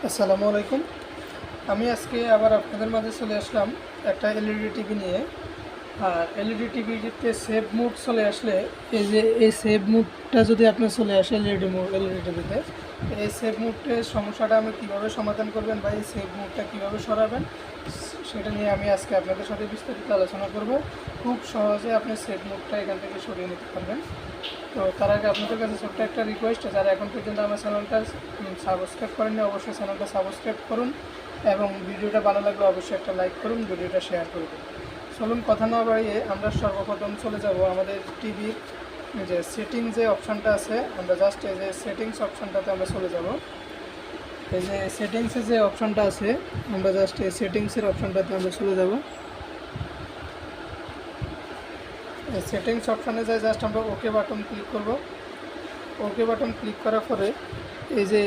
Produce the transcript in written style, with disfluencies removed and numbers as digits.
আসসালামু আলাইকুম। আমি আজকে আবার আপনাদের মাঝে চলে আসলাম একটা এলইডি টিভি নিয়ে। আর এলইডি টিভিতে সেভ মুড চলে আসলে এই সেভ মুডটা যদি আপনার চলে আসে এলইডি টিভিতে, এই সেভ মুডের সমস্যাটা আমি কীভাবে সমাধান করবেন বা এই সেভ মুডটা কীভাবে সরাবেন সেটা নিয়ে আমি আজকে আপনাদের সাথে বিস্তারিত আলোচনা করব। খুব সহজে আপনি সেভ মুডটা এখান থেকে সরিয়ে নিতে পারবেন। তো তার আগে আপনাদের কাছে ছোট্ট একটা রিকোয়েস্ট, যারা এখন পর্যন্ত আমার চ্যানেলটা সাবস্ক্রাইব করেননি অবশ্যই চ্যানেলটা সাবস্ক্রাইব করুন এবং ভিডিওটা ভালো লাগলে অবশ্যই একটা লাইক করুন, ভিডিওটা শেয়ার করবেন। চলুন কথা না বাড়িয়ে আমরা সর্বপ্রথম চলে যাব আমাদের টিভির যে সেটিং যে অপশানটা আছে, আমরা জাস্ট এই যে সেটিংস অপশানটাতে আমরা চলে যাব। এই যে সেটিংসের যে অপশানটা আছে, আমরা জাস্ট এই সেটিংসের অপশানটাতে আমরা চলে যাব। সেটিংস অপশানে যাই জাস্ট আমরা ওকে বাটন ক্লিক করব। ওকে বাটন ক্লিক করার পরে এই যে